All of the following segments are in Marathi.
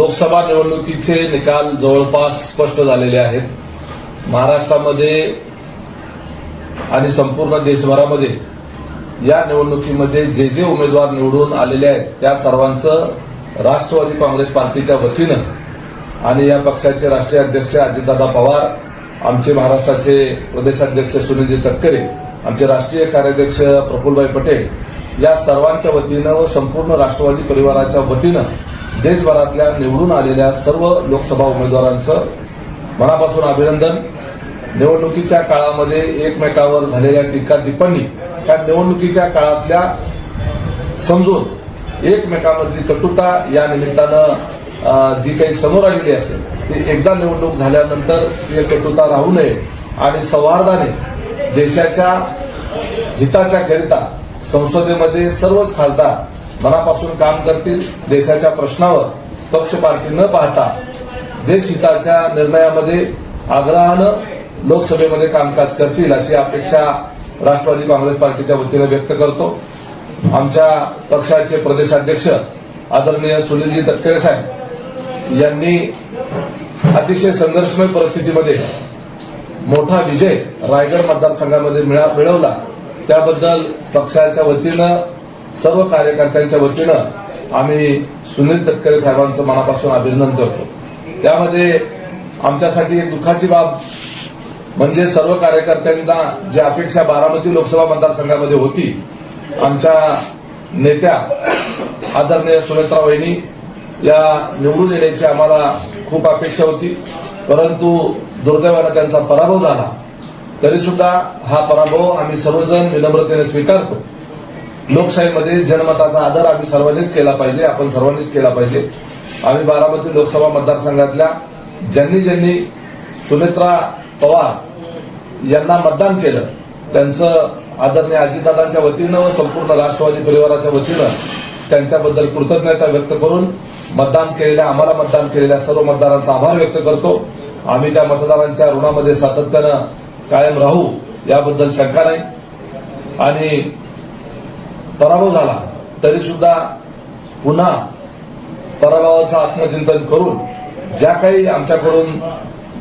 लोकसभा निवडणुकीचे निकाल जवळपास स्पष्ट झालेले आहेत. महाराष्ट्रामध्ये आणि संपूर्ण देशभरामध्ये या निवडणुकीमध्ये जे जे उमेदवार निवडून आलेले आहेत त्या सर्वांचं राष्ट्रवादी काँग्रेस पार्टीच्या वतीनं आणि या पक्षाचे राष्ट्रीय अध्यक्ष अजितदादा पवार, आमचे महाराष्ट्राचे प्रदेशाध्यक्ष सुनीलजी तटकरे, आमचे राष्ट्रीय कार्याध्यक्ष प्रफुल्लभाई पटेल या सर्वांच्या वतीनं व संपूर्ण राष्ट्रवादी परिवाराच्या वतीनं देशभरातल्या निवडून आलेल्या सर्व लोकसभा उमेदवारांचं मनापासून अभिनंदन. निवडणुकीच्या काळामध्ये एकमेकावर झालेल्या टीका टिप्पणी त्या निवडणुकीच्या काळातल्या समजून एकमेकांमधली कटुता या निमित्तानं जी काही समोर आलेली असेल ती एकदा निवडणूक झाल्यानंतर ती कटुता राहू नये आणि सौहार्दाने देशाच्या हिताच्या करिता संसदेमध्ये सर्वच खासदार मनापासून काम करतील. देशाच्या प्रश्नावर पक्ष पार्टी न पाहता देशहिताच्या निर्णयामध्ये आग्रहानं लोकसभेमध्ये कामकाज करतील अशी अपेक्षा राष्ट्रवादी काँग्रेस पार्टीच्या वतीनं व्यक्त करतो. आमच्या पक्षाचे प्रदेशाध्यक्ष आदरणीय सुनीलजी तटकरे साहेब यांनी अतिशय संघर्षमय परिस्थितीमध्ये मोठा विजय रायगड मतदारसंघामध्ये मिळवला. त्याबद्दल पक्षाच्या वतीनं सर्व कार्यकर्त्यांच्या वतीनं आम्ही सुनील तटकरे साहेबांचं मनापासून अभिनंदन करतो. त्यामध्ये आमच्यासाठी एक दुःखाची बाब म्हणजे सर्व कार्यकर्त्यांना जी अपेक्षा बारामती लोकसभा मतदारसंघामध्ये होती, आमच्या नेत्या आदरणीय सुनेत्रा वहिनी या निवडून येण्याची आम्हाला खूप अपेक्षा होती, परंतु दुर्दैवानं त्यांचा पराभव झाला. तरीसुद्धा हा पराभव आम्ही सर्वजण विनम्रतेने स्वीकारतो. लोकशाहीमध्ये जनमताचा आदर आम्ही सर्वांनीच केला पाहिजे, आपण सर्वांनीच केला पाहिजे. आम्ही बारामती लोकसभा मतदारसंघातल्या ज्यांनी सुनेत्रा पवार यांना मतदान केलं त्यांचं आदरणीय अजितदादांच्या वतीनं व संपूर्ण राष्ट्रवादी परिवाराच्या वतीनं त्यांच्याबद्दल कृतज्ञता व्यक्त करून आम्हाला मतदान केलेल्या सर्व मतदारांचा आभार व्यक्त करतो. आम्ही त्या मतदारांच्या ऋणामध्ये सातत्यानं कायम राहू याबद्दल शंका नाही. आणि पराभव झाला तरीसुद्धा पुन्हा पराभवाचं आत्मचिंतन करून ज्या काही आमच्याकडून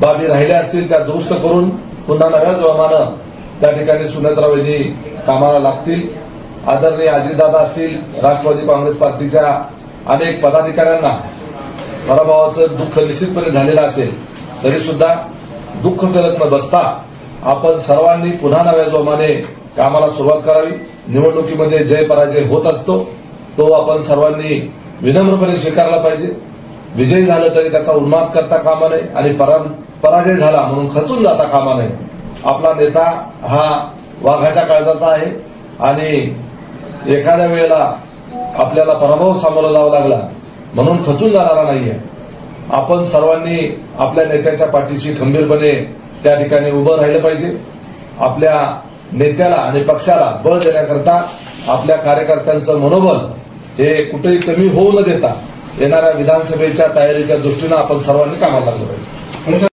बाबी राहिल्या असतील त्या दुरुस्त करून पुन्हा नव्या जोमानं त्या ठिकाणी सुनेत्रा वहिनी कामाला लागतील. आदरणीय अजितदादा असतील, राष्ट्रवादी काँग्रेस पार्टीच्या अनेक पदाधिकाऱ्यांना पराभवाचं दुःख निश्चितपणे झालेलं असेल तरीसुद्धा दुःख करत न बसता आपण सर्वांनी पुन्हा नव्या जोमाने कामाला सुरुवात करावी. निवडणुकीमध्ये जय पराजय होत असतो, तो आपण सर्वांनी विनम्रपणे स्वीकारला पाहिजे. विजयी झालं तरी त्याचा उन्माद करता कामा नये आणि पराजय झाला म्हणून खचून जाता कामा नये. आपला नेता हा वाघाच्या काळजाचा आहे आणि एखाद्या वेळेला आपल्याला पराभव सामोरा जावा लागला म्हणून खचून जाणारा नाहीये. आपण सर्वांनी आपल्या नेत्याच्या पाठीशी खंबीरपणे त्या ठिकाणी उभं राहिलं पाहिजे. आपल्या नेत्याला आणि पक्षाला बळ देण्याकरता आपल्या कार्यकर्त्यांचं मनोबल हे कुठेही कमी होऊ न देता येणाऱ्या विधानसभेच्या तयारीच्या दृष्टीनं आपण सर्वांनी कामाला लागलं पाहिजे.